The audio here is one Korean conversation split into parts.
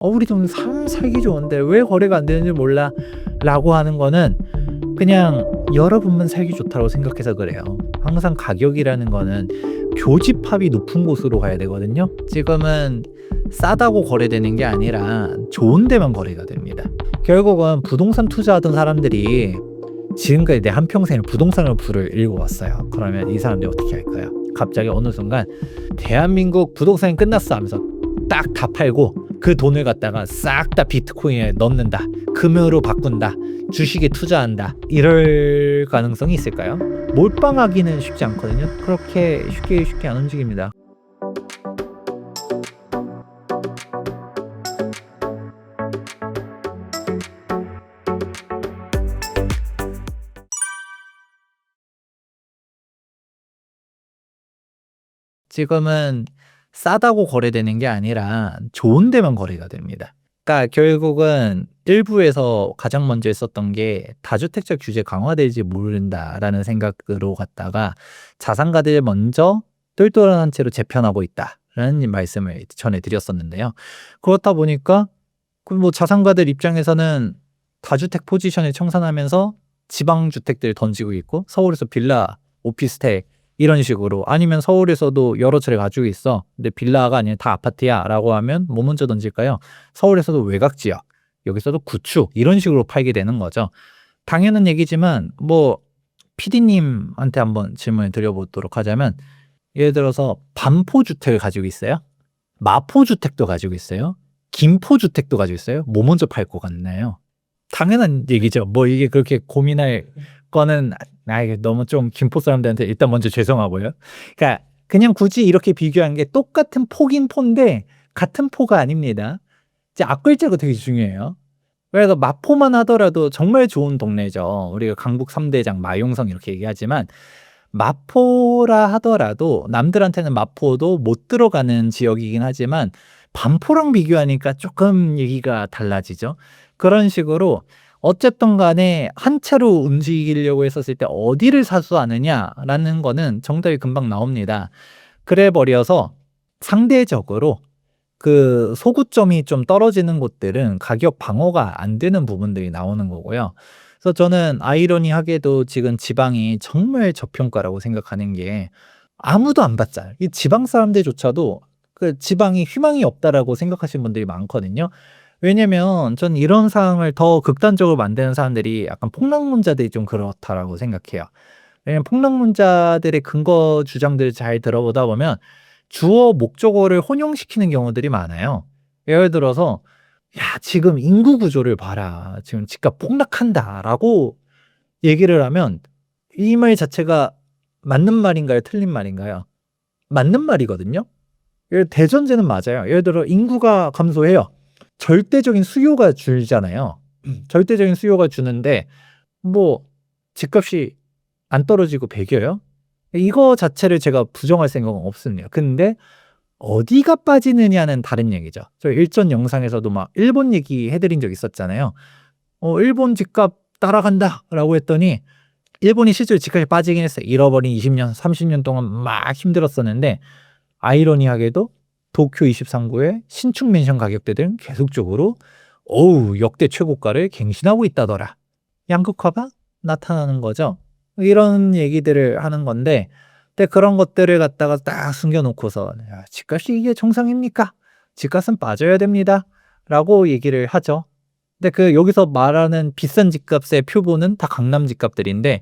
우리 돈 살기 좋은데 왜 거래가 안 되는지 몰라 라고 하는 거는 그냥 여러분만 살기 좋다고 생각해서 그래요. 항상 가격이라는 거는 교집합이 높은 곳으로 가야 되거든요. 지금은 싸다고 거래되는 게 아니라 좋은 데만 거래가 됩니다. 결국은 부동산 투자하던 사람들이 지금까지 내 한평생을 부동산으로 불을 읽어왔어요. 그러면 이 사람들이 어떻게 할까요? 갑자기 어느 순간 대한민국 부동산이 끝났어 하면서 딱 다 팔고 그 돈을 갖다가 싹 다 비트코인에 넣는다, 금으로 바꾼다, 주식에 투자한다, 이럴 가능성이 있을까요? 몰빵하기는 쉽지 않거든요. 그렇게 쉽게 안 움직입니다. 지금은 싸다고 거래되는 게 아니라 좋은 데만 거래가 됩니다. 그러니까 결국은 일부에서 가장 먼저 했었던 게 다주택자 규제 강화될지 모른다라는 생각으로 갔다가 자산가들 먼저 똘똘한 채로 재편하고 있다라는 말씀을 전해드렸었는데요. 그렇다 보니까 뭐 자산가들 입장에서는 다주택 포지션을 청산하면서 지방주택들 던지고 있고, 서울에서 빌라, 오피스텔 이런 식으로, 아니면 서울에서도 여러 채를 가지고 있어. 근데 빌라가 아니라 다 아파트야 라고 하면 뭐 먼저 던질까요? 서울에서도 외곽지역, 여기서도 구축, 이런 식으로 팔게 되는 거죠. 당연한 얘기지만 뭐 PD님한테 한번 질문을 드려보도록 하자면, 예를 들어서 반포주택을 가지고 있어요. 마포주택도 가지고 있어요. 김포주택도 가지고 있어요. 뭐 먼저 팔 것 같나요? 당연한 얘기죠. 뭐 이게 그렇게 고민할 거는, 이게 너무 좀 김포 사람들한테 일단 먼저 죄송하고요. 그러니까 그냥 굳이 이렇게 비교한 게 똑같은 포긴 포인데 같은 포가 아닙니다. 이제 앞글자가 되게 중요해요. 그래서 마포만 하더라도 정말 좋은 동네죠. 우리가 강북 3대장 마용성 이렇게 얘기하지만, 마포라 하더라도 남들한테는 마포도 못 들어가는 지역이긴 하지만 반포랑 비교하니까 조금 얘기가 달라지죠. 그런 식으로 어쨌든 간에 한 채로 움직이려고 했었을 때 어디를 사수하느냐라는 거는 정답이 금방 나옵니다. 그래 버려서 상대적으로 그 소구점이 좀 떨어지는 곳들은 가격 방어가 안 되는 부분들이 나오는 거고요. 그래서 저는 아이러니하게도 지금 지방이 정말 저평가라고 생각하는 게, 아무도 안 받잖아요. 이 지방 사람들조차도 그 지방이 희망이 없다라고 생각하시는 분들이 많거든요. 왜냐면 전 이런 상황을 더 극단적으로 만드는 사람들이 약간 폭락론자들이 좀 그렇다라고 생각해요. 왜냐면 폭락론자들의 근거 주장들을 잘 들어보다 보면 주어 목적어를 혼용시키는 경우들이 많아요. 예를 들어서 "야, 지금 인구 구조를 봐라. 지금 집값 폭락한다."라고 얘기를 하면, 이 말 자체가 맞는 말인가요? 틀린 말인가요? 맞는 말이거든요. 대전제는 맞아요. 예를 들어 인구가 감소해요. 절대적인 수요가 줄잖아요. 절대적인 수요가 주는데 뭐 집값이 안 떨어지고 배겨요? 이거 자체를 제가 부정할 생각은 없습니다. 근데 어디가 빠지느냐는 다른 얘기죠. 저 일전 영상에서도 막 일본 얘기해 드린 적 있었잖아요. "일본 집값 따라간다."라고 했더니 일본이 실제로 집값이 빠지긴 했어요. 잃어버린 20년, 30년 동안 막 힘들었었는데, 아이러니하게도 도쿄 23구의 신축 맨션 가격대들은 계속적으로 역대 최고가를 갱신하고 있다더라. 양극화가 나타나는 거죠. 이런 얘기들을 하는 건데, 근데 그런 것들을 갖다가 딱 숨겨 놓고서 "야, 집값이 이게 정상입니까? 집값은 빠져야 됩니다."라고 얘기를 하죠. 근데 그 여기서 말하는 비싼 집값의 표본은 다 강남 집값들인데,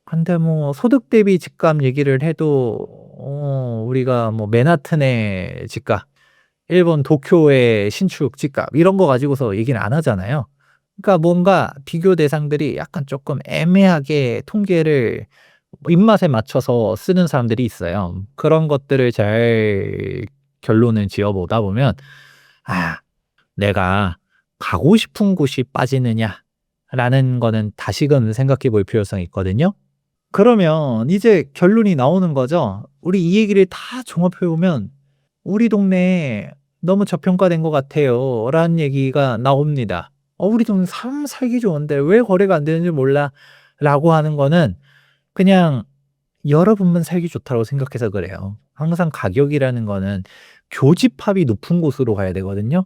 근데 뭐 소득 대비 집값 얘기를 해도 우리가 뭐 맨하튼의 집값, 일본 도쿄의 신축 집값 이런 거 가지고서 얘기를 안 하잖아요. 그러니까 뭔가 비교 대상들이 약간 조금 애매하게 통계를 입맛에 맞춰서 쓰는 사람들이 있어요. 그런 것들을 잘 결론을 지어 보다 보면, '아, 내가 가고 싶은 곳이 빠지느냐.'라는 거는 다시금 생각해 볼 필요성이 있거든요. 그러면 이제 결론이 나오는 거죠. 우리 이 얘기를 다 종합해 보면 "우리 동네에 너무 저평가된 것 같아요." 라는 얘기가 나옵니다. 우리 동네 살기 좋은데 왜 거래가 안 되는지 몰라." 라고 하는 거는 그냥 여러분만 살기 좋다고 생각해서 그래요. 항상 가격이라는 거는 교집합이 높은 곳으로 가야 되거든요.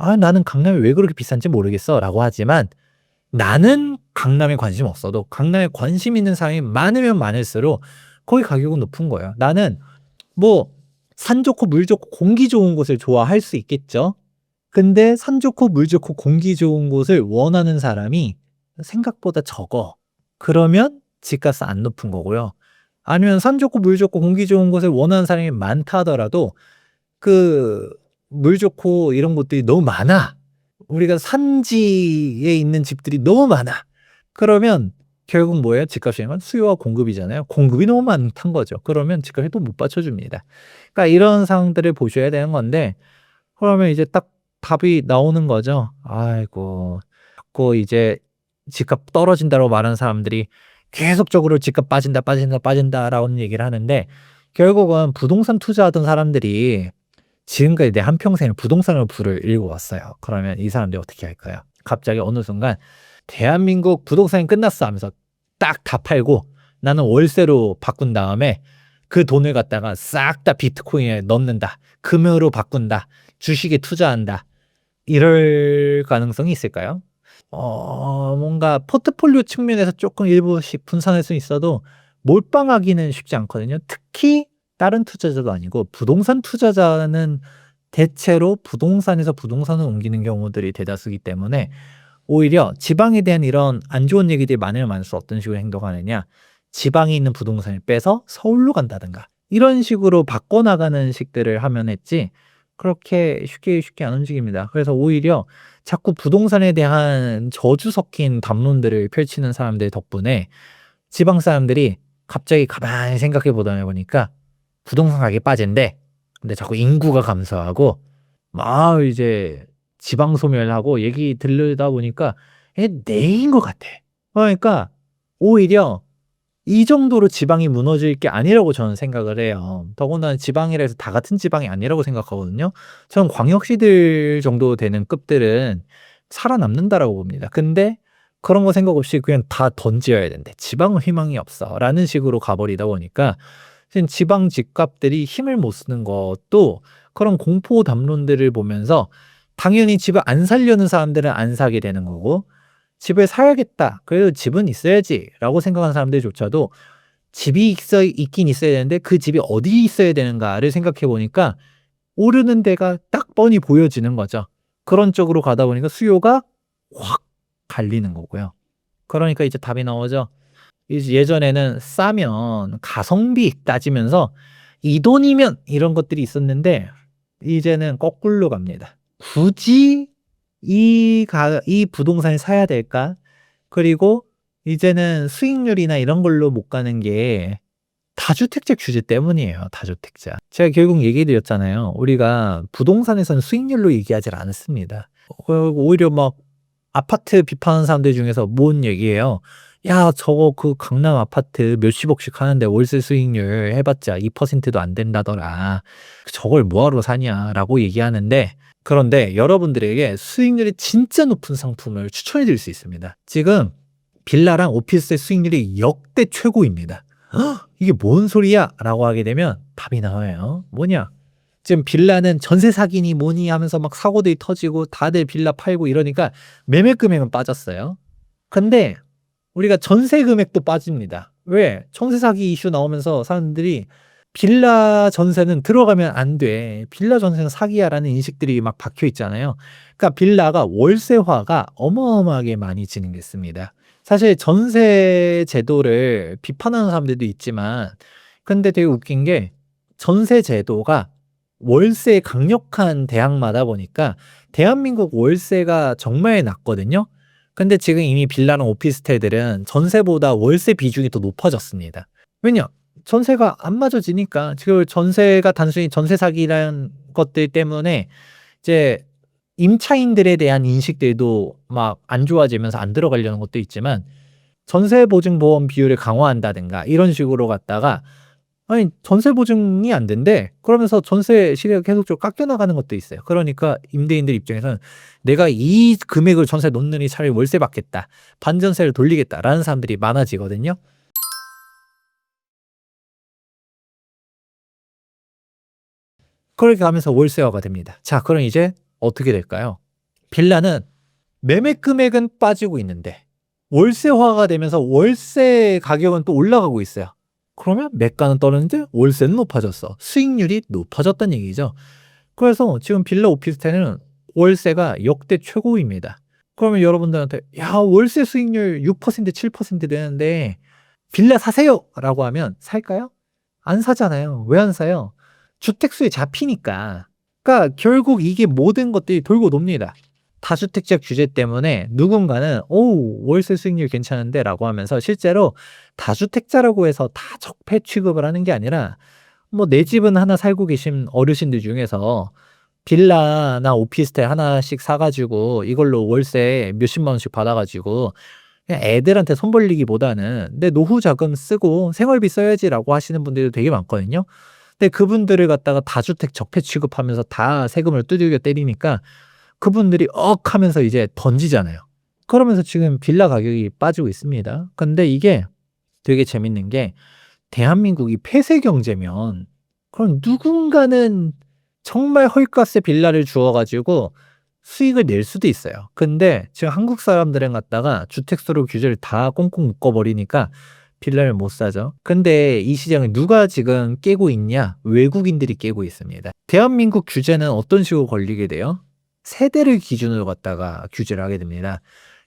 "아 나는 강남이 왜 그렇게 비싼지 모르겠어."라고 하지만 나는 강남에 관심 없어도 강남에 관심 있는 사람이 많으면 많을수록 거기 가격은 높은 거예요. 나는 뭐 산 좋고 물 좋고 공기 좋은 곳을 좋아할 수 있겠죠. 근데 산 좋고 물 좋고 공기 좋은 곳을 원하는 사람이 생각보다 적어. 그러면 집값은 안 높은 거고요. 아니면 산 좋고 물 좋고 공기 좋은 곳을 원하는 사람이 많다 하더라도 그 물 좋고 이런 곳들이 너무 많아. 우리가 산지에 있는 집들이 너무 많아. 그러면 결국 뭐예요? 집값이란 건 수요와 공급이잖아요. 공급이 너무 많단 거죠. 그러면 집값이 또 못 받쳐줍니다. 그러니까 이런 상황들을 보셔야 되는 건데 그러면 이제 딱 답이 나오는 거죠. 아이고 자꾸 이제 집값 떨어진다고 말하는 사람들이 계속적으로 집값 빠진다, 빠진다, 빠진다라는 얘기를 하는데 결국은 부동산 투자하던 사람들이 지금까지 내 한평생을 부동산으로 불을 일궈왔어요. 그러면 이 사람들이 어떻게 할까요? 갑자기 어느 순간 대한민국 부동산이 끝났어 하면서 딱 다 팔고 나는 월세로 바꾼 다음에 그 돈을 갖다가 싹 다 비트코인에 넣는다. 금으로 바꾼다. 주식에 투자한다. 이럴 가능성이 있을까요? 뭔가 포트폴리오 측면에서 조금 일부씩 분산할 수 있어도 몰빵하기는 쉽지 않거든요. 특히 다른 투자자도 아니고 부동산 투자자는 대체로 부동산에서 부동산을 옮기는 경우들이 대다수이기 때문에 오히려 지방에 대한 이런 안 좋은 얘기들이 많으면 많을수록 어떤 식으로 행동하느냐. 지방에 있는 부동산을 빼서 서울로 간다든가 이런 식으로 바꿔나가는 식들을 하면 했지 그렇게 쉽게 안 움직입니다. 그래서 오히려 자꾸 부동산에 대한 저주 섞인 담론들을 펼치는 사람들 덕분에 지방 사람들이 갑자기 가만히 생각해 보다 보니까 부동산 가격이 빠진대. 근데 자꾸 인구가 감소하고 막 이제 지방 소멸하고 얘기 들르다 보니까 내인 것 같아. 그러니까 오히려 이 정도로 지방이 무너질 게 아니라고 저는 생각을 해요. 더군다나 지방이라 해서 다 같은 지방이 아니라고 생각하거든요. 저는 광역시들 정도 되는 급들은 살아남는다라고 봅니다. 근데 그런 거 생각 없이 그냥 다 던져야 된대. 지방은 희망이 없어. 라는 식으로 가버리다 보니까 지방 집값들이 힘을 못 쓰는 것도 그런 공포 담론들을 보면서 당연히 집을 안 살려는 사람들은 안 사게 되는 거고 집을 사야겠다. 그래도 집은 있어야지라고 생각하는 사람들조차도 집이 있긴 있어야 되는데 그 집이 어디 있어야 되는가를 생각해 보니까 오르는 데가 딱 뻔히 보여지는 거죠. 그런 쪽으로 가다 보니까 수요가 확 갈리는 거고요. 그러니까 이제 답이 나오죠. 이제 예전에는 싸면 가성비 따지면서 이 돈이면 이런 것들이 있었는데 이제는 거꾸로 갑니다. 굳이 이 부동산을 사야 될까? 그리고 이제는 수익률이나 이런 걸로 못 가는 게 다주택자 규제 때문이에요, 다주택자. 제가 결국 얘기해 드렸잖아요. 우리가 부동산에서는 수익률로 얘기하질 않습니다. 오히려 막 아파트 비판하는 사람들 중에서 뭔 얘기해요. "야 저거 그 강남 아파트 몇십억씩 하는데 월세 수익률 해 봤자 2%도 안 된다더라. 저걸 뭐하러 사냐."라고 얘기하는데 그런데 여러분들에게 수익률이 진짜 높은 상품을 추천해 드릴 수 있습니다. 지금 빌라랑 오피스의 수익률이 역대 최고입니다. "이게 뭔 소리야?"라고 하게 되면 답이 나와요. 뭐냐? 지금 빌라는 전세 사기니 뭐니 하면서 막 사고들이 터지고 다들 빌라 팔고 이러니까 매매 금액은 빠졌어요. 근데 우리가 전세 금액도 빠집니다. 왜? 전세 사기 이슈 나오면서 사람들이 빌라 전세는 들어가면 안 돼. 빌라 전세는 사기야라는 인식들이 막 박혀 있잖아요. 그러니까 빌라가 월세화가 어마어마하게 많이 진행됐습니다. 사실 전세 제도를 비판하는 사람들도 있지만 근데 되게 웃긴 게 전세 제도가 월세에 강력한 대항마다 보니까 대한민국 월세가 정말 낮거든요. 근데 지금 이미 빌라랑 오피스텔들은 전세보다 월세 비중이 더 높아졌습니다. 왜냐? 전세가 안 맞아지니까. 지금 전세가 단순히 전세 사기라는 것들 때문에 이제 임차인들에 대한 인식들도 막 안 좋아지면서 안 들어가려는 것도 있지만 전세 보증 보험 비율을 강화한다든가 이런 식으로 갔다가 아니 전세 보증이 안 된대. 그러면서 전세 시세가 계속적으로 깎여 나가는 것도 있어요. 그러니까 임대인들 입장에서는 '내가 이 금액을 전세에 놓느니 차라리 월세 받겠다. 반전세를 돌리겠다.'라는 사람들이 많아지거든요. 그렇게 가면서 월세화가 됩니다. 자 그럼 이제 어떻게 될까요? 빌라는 매매 금액은 빠지고 있는데 월세화가 되면서 월세 가격은 또 올라가고 있어요. 그러면 매가는 떨어졌는데 월세는 높아졌어. 수익률이 높아졌다는 얘기죠. 그래서 지금 빌라 오피스텔은 월세가 역대 최고입니다. 그러면 여러분들한테 야 월세 수익률 6% 7% 되는데 빌라 사세요 라고 하면 살까요? 안 사잖아요. 왜 안 사요? 주택수에 잡히니까. 그러니까 결국 이게 모든 것들이 돌고 돕니다. 다주택자 규제 때문에 누군가는 오 월세 수익률 괜찮은데 라고 하면서 실제로 다주택자라고 해서 다 적폐 취급을 하는 게 아니라 뭐 내 집은 하나 살고 계신 어르신들 중에서 빌라나 오피스텔 하나씩 사가지고 이걸로 월세 몇십만 원씩 받아가지고 그냥 애들한테 손 벌리기보다는 내 노후 자금 쓰고 생활비 써야지라고 하시는 분들도 되게 많거든요. 근데 그분들을 갖다가 다주택 적폐 취급하면서 다 세금을 두들겨 때리니까 그분들이 억 하면서 이제 던지잖아요. 그러면서 지금 빌라 가격이 빠지고 있습니다. 근데 이게 되게 재밌는 게 대한민국이 폐쇄 경제면 그럼 누군가는 정말 헐값에 빌라를 주어 가지고 수익을 낼 수도 있어요. 근데 지금 한국 사람들은 갖다가 주택수로 규제를 다 꽁꽁 묶어 버리니까 빌라를 못 사죠. 근데 이 시장을 누가 지금 깨고 있냐? 외국인들이 깨고 있습니다. 대한민국 규제는 어떤 식으로 걸리게 돼요? 세대를 기준으로 갖다가 규제를 하게 됩니다.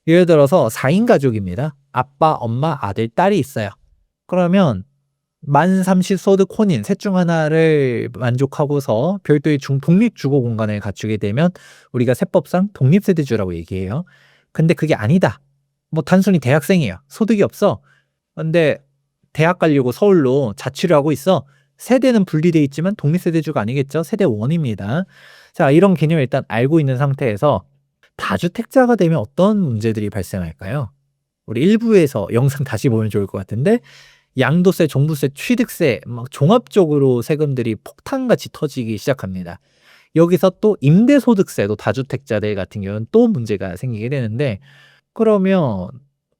예를 들어서 4인 가족입니다. 아빠, 엄마, 아들, 딸이 있어요. 그러면 만 30 소득 혼인 셋 중 하나를 만족하고서 별도의 독립주거 공간을 갖추게 되면 우리가 세법상 독립세대주라고 얘기해요. 근데 그게 아니다. 뭐 단순히 대학생이에요. 소득이 없어. 근데 대학 가려고 서울로 자취를 하고 있어. 세대는 분리돼 있지만 독립세대주가 아니겠죠. 세대 1입니다. 자, 이런 개념을 일단 알고 있는 상태에서 다주택자가 되면 어떤 문제들이 발생할까요? 우리 일부에서 영상 다시 보면 좋을 것 같은데 양도세, 종부세, 취득세 막 종합적으로 세금들이 폭탄같이 터지기 시작합니다. 여기서 또 임대소득세도 다주택자들 같은 경우는 또 문제가 생기게 되는데 그러면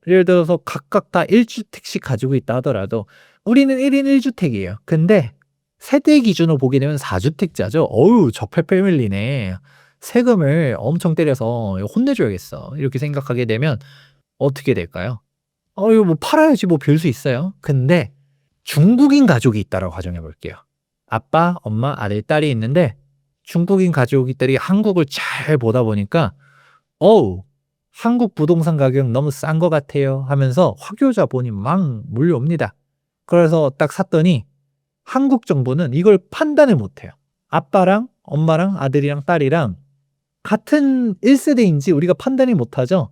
예를 들어서 각각 다 1주택씩 가지고 있다 하더라도 우리는 1인 1주택이에요. 근데 세대 기준으로 보게 되면 4주택자죠. 어우 적폐 패밀리네. 세금을 엄청 때려서 혼내줘야겠어. 이렇게 생각하게 되면 어떻게 될까요? 이거 뭐 팔아야지 뭐 별 수 있어요. 근데 중국인 가족이 있다라고 가정해 볼게요. 아빠, 엄마, 아들, 딸이 있는데 중국인 가족들이 한국을 잘 보다 보니까 어우 한국 부동산 가격 너무 싼 것 같아요 하면서 확유자본이 막 몰려옵니다. 그래서 딱 샀더니 한국 정부는 이걸 판단을 못해요. 아빠랑 엄마랑 아들이랑 딸이랑 같은 1세대인지 우리가 판단이 못하죠.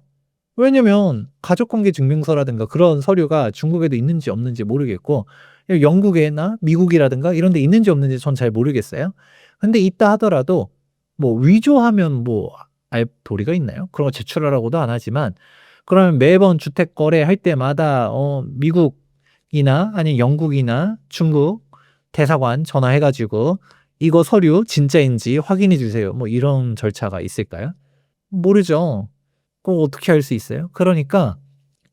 왜냐면 가족관계 증명서라든가 그런 서류가 중국에도 있는지 없는지 모르겠고 영국이나 미국이라든가 이런 데 있는지 없는지 전 잘 모르겠어요. 근데 있다 하더라도 뭐 위조하면 뭐 알 도리가 있나요? 그런 거 제출하라고도 안 하지만 그러면 매번 주택 거래할 때마다 미국이나 아니면 영국이나 중국 대사관 전화해 가지고 이거 서류 진짜인지 확인해 주세요. 뭐 이런 절차가 있을까요? 모르죠. 그럼 어떻게 할 수 있어요? 그러니까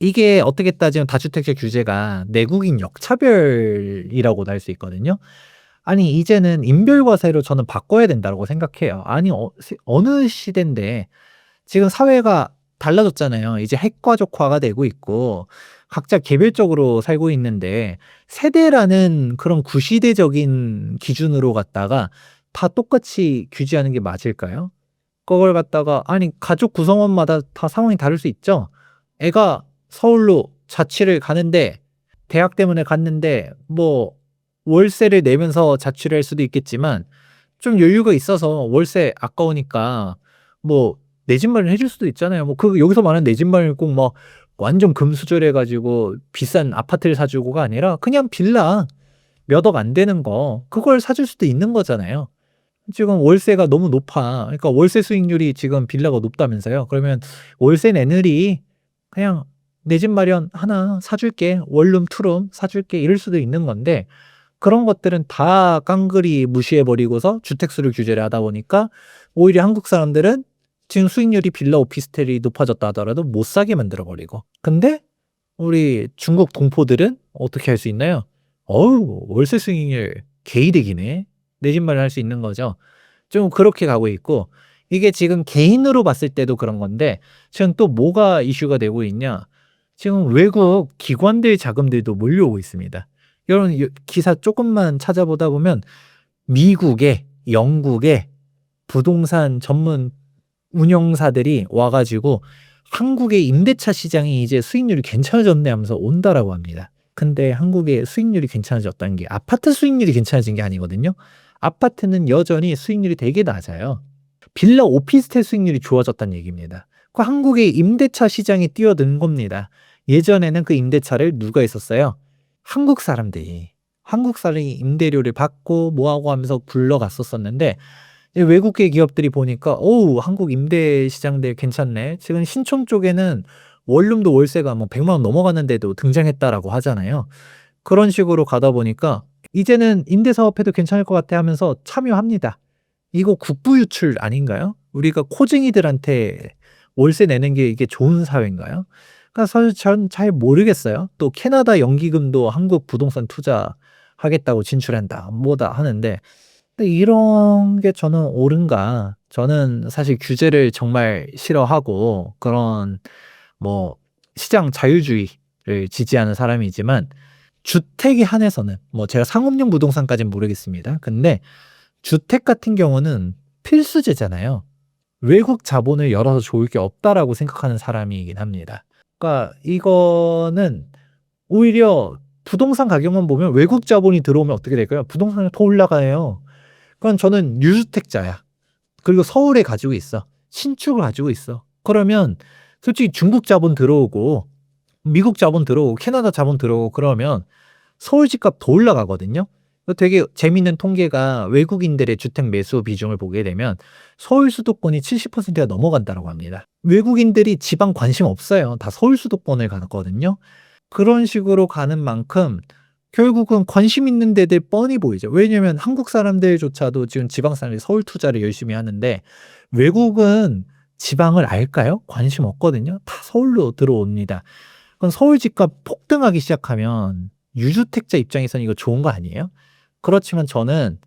이게 어떻게 따지면 다주택자 규제가 내국인 역차별이라고도 할 수 있거든요. 아니 이제는 인별과세로 저는 바꿔야 된다고 생각해요. 아니 어느 시대인데 지금 사회가 달라졌잖아요. 이제 핵가족화가 되고 있고 각자 개별적으로 살고 있는데 세대라는 그런 구시대적인 기준으로 갖다가 다 똑같이 규제하는 게 맞을까요? 그걸 갖다가 아니 가족 구성원마다 다 상황이 다를 수 있죠. 애가 서울로 자취를 가는데 대학 때문에 갔는데 뭐 월세를 내면서 자취를 할 수도 있겠지만 좀 여유가 있어서 월세 아까우니까 뭐 내 집 마련해 줄 수도 있잖아요. 뭐 여기서 말하는 내 집 마련이 꼭 막 완전 금수저래 가지고 비싼 아파트를 사 주고가 아니라 그냥 빌라 몇 억 안 되는 거 그걸 사줄 수도 있는 거잖아요. 지금 월세가 너무 높아. 그러니까 월세 수익률이 지금 빌라가 높다면서요. 그러면 월세 내느리 그냥 내 집 마련 하나 사줄게. 원룸, 투룸 사줄게. 이럴 수도 있는 건데 그런 것들은 다 깡그리 무시해 버리고서 주택수를 규제를 하다 보니까 오히려 한국 사람들은 지금 수익률이 빌라 오피스텔이 높아졌다 하더라도 못 사게 만들어 버리고. 근데 우리 중국 동포들은 어떻게 할 수 있나요? 어우, 월세 수익률 개이득이네. 내 집 마련할 수 있는 거죠. 좀 그렇게 가고 있고 이게 지금 개인으로 봤을 때도 그런 건데 지금 또 뭐가 이슈가 되고 있냐. 지금 외국 기관들 자금들도 몰려오고 있습니다. 여러분 기사 조금만 찾아보다 보면 미국의, 영국의 부동산 전문 운영사들이 와 가지고 한국의 임대차 시장이 이제 수익률이 괜찮아졌네 하면서 온다라고 합니다. 근데 한국의 수익률이 괜찮아졌다는 게 아파트 수익률이 괜찮아진 게 아니거든요. 아파트는 여전히 수익률이 되게 낮아요. 빌라 오피스텔 수익률이 좋아졌다는 얘기입니다. 그 한국의 임대차 시장이 뛰어든 겁니다. 예전에는 그 임대차를 누가 했었어요? 한국 사람들이. 한국 사람이 임대료를 받고 뭐하고 하면서 굴러갔었었는데 외국계 기업들이 보니까 한국 임대 시장들 괜찮네. 지금 신촌 쪽에는 원룸도 월세가 뭐 100만 원 넘어갔는데도 등장했다라고 하잖아요. 그런 식으로 가다 보니까 이제는 임대 사업해도 괜찮을 것 같아 하면서 참여합니다. 이거 국부 유출 아닌가요? 우리가 코쟁이들한테 월세 내는 게 이게 좋은 사회인가요? 그러니까 사실 전 잘 모르겠어요. 또 캐나다 연기금도 한국 부동산 투자하겠다고 진출한다. 뭐다 하는데 근데 이런 게 저는 옳은가? 저는 사실 규제를 정말 싫어하고 그런 뭐 시장 자유주의를 지지하는 사람이지만 주택에 한해서는 뭐 제가 상업용 부동산까지는 모르겠습니다. 근데 주택 같은 경우는 필수제잖아요. 외국 자본을 열어서 좋을 게 없다라고 생각하는 사람이긴 합니다. 그러니까 이거는 오히려 부동산 가격만 보면 외국 자본이 들어오면 어떻게 될까요? 부동산이 더 올라가요. 그럼 저는 유주택자야. 그리고 서울에 가지고 있어. 신축을 가지고 있어. 그러면 솔직히 중국 자본 들어오고 미국 자본 들어오고 캐나다 자본 들어오고 그러면 서울 집값 더 올라가거든요. 되게 재밌는 통계가 외국인들의 주택 매수 비중을 보게 되면 서울 수도권이 70%가 넘어간다고 합니다. 외국인들이 지방 관심 없어요. 다 서울 수도권을 가거든요. 그런 식으로 가는 만큼 결국은 관심 있는 데들 뻔히 보이죠. 왜냐면 한국 사람들조차도 지금 지방 사람들이 서울 투자를 열심히 하는데 외국은 지방을 알까요? 관심 없거든요. 다 서울로 들어옵니다. 그럼 서울 집값 폭등하기 시작하면 유주택자 입장에서는 이거 좋은 거 아니에요? 그렇지만 저는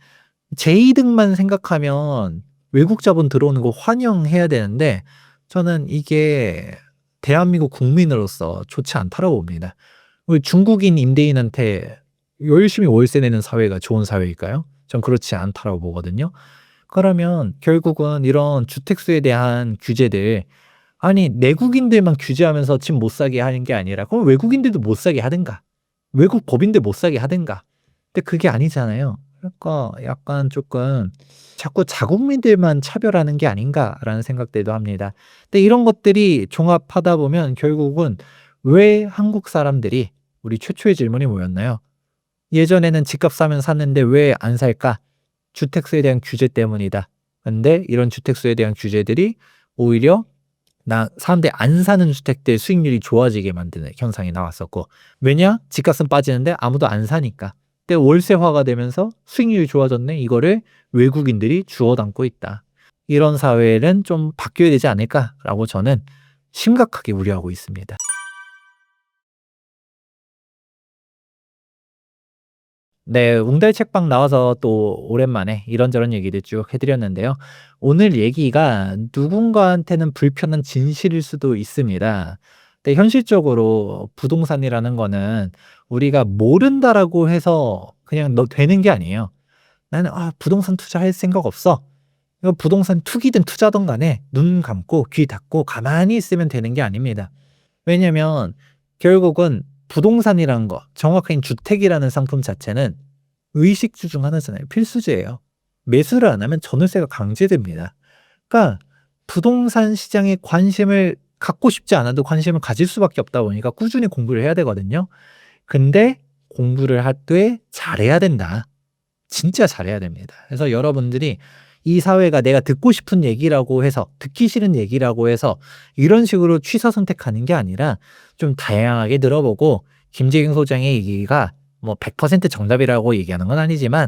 제 이득만 생각하면 외국 자본 들어오는 거 환영해야 되는데 저는 이게 대한민국 국민으로서 좋지 않다고 봅니다. 우리 중국인 임대인한테 열심히 월세 내는 사회가 좋은 사회일까요? 전 그렇지 않다고 보거든요. 그러면 결국은 이런 주택수에 대한 규제들 아니 내국인들만 규제하면서 집 못 사게 하는 게 아니라 그럼 외국인들도 못 사게 하든가 외국 법인들 못 사게 하든가 근데 그게 아니잖아요. 그러니까 약간 조금 자꾸 자국민들만 차별하는 게 아닌가라는 생각들도 합니다. 근데 이런 것들이 종합하다 보면 결국은 왜 한국 사람들이 우리 최초의 질문이 뭐였나요? 예전에는 집값 싸면 샀는데 왜 안 살까? 주택수에 대한 규제 때문이다. 근데 이런 주택수에 대한 규제들이 오히려 사람들이 안 사는 주택들 수익률이 좋아지게 만드는 현상이 나왔었고 왜냐? 집값은 빠지는데 아무도 안 사니까. 근데 월세화가 되면서 수익률이 좋아졌네. 이거를 외국인들이 주워 담고 있다. 이런 사회는 좀 바뀌어야 되지 않을까라고 저는 심각하게 우려하고 있습니다. 네, 웅달 책방 나와서 또 오랜만에 이런저런 얘기들 쭉 해드렸는데요. 오늘 얘기가 누군가한테는 불편한 진실일 수도 있습니다. 근데 현실적으로 부동산이라는 거는 우리가 모른다라고 해서 그냥 되는 게 아니에요. 나는 부동산 투자할 생각 없어. 이거 부동산 투기든 투자든 간에 눈 감고 귀 닫고 가만히 있으면 되는 게 아닙니다. 왜냐면 결국은 부동산이라는 거, 정확하게 주택이라는 상품 자체는 의식주 중 하나잖아요. 필수제예요. 매수를 안 하면 전월세가 강제됩니다. 그러니까 부동산 시장에 관심을 갖고 싶지 않아도 관심을 가질 수밖에 없다 보니까 꾸준히 공부를 해야 되거든요. 근데 공부를 할 때 잘해야 된다. 진짜 잘해야 됩니다. 그래서 여러분들이 이 사회가 내가 듣고 싶은 얘기라고 해서 듣기 싫은 얘기라고 해서 이런 식으로 취사 선택하는 게 아니라 좀 다양하게 들어보고 김재경 소장의 얘기가 뭐 100% 정답이라고 얘기하는 건 아니지만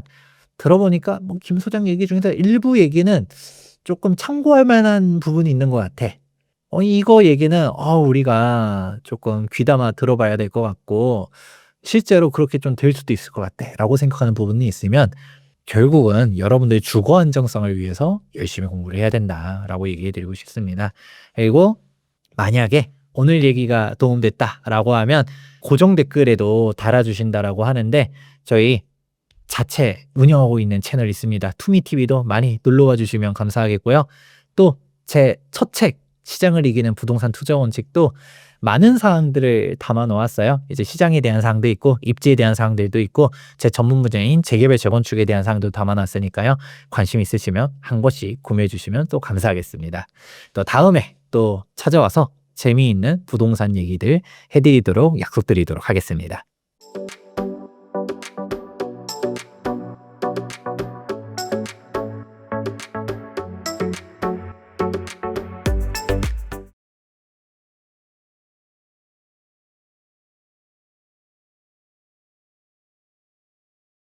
들어보니까 뭐 김 소장 얘기 중에서 일부 얘기는 조금 참고할 만한 부분이 있는 것 같아. 이거 얘기는 우리가 조금 귀담아 들어봐야 될 것 같고 실제로 그렇게 좀 될 수도 있을 것 같아 라고 생각하는 부분이 있으면 결국은 여러분들의 주거 안정성을 위해서 열심히 공부를 해야 된다라고 얘기해 드리고 싶습니다. 그리고 만약에 오늘 얘기가 도움됐다라고 하면 고정 댓글에도 달아주신다라고 하는데 저희 자체 운영하고 있는 채널이 있습니다. 투미TV도 많이 놀러와 주시면 감사하겠고요. 또 제 첫 책 시장을 이기는 부동산 투자 원칙도 많은 사항들을 담아 놓았어요. 이제 시장에 대한 사항도 있고 입지에 대한 사항들도 있고 제 전문 분야인 재개발 재건축에 대한 사항도 담아 놨으니까요. 관심 있으시면 한 권씩 구매해 주시면 또 감사하겠습니다. 또 다음에 또 찾아와서 재미있는 부동산 얘기들 해드리도록 약속드리도록 하겠습니다.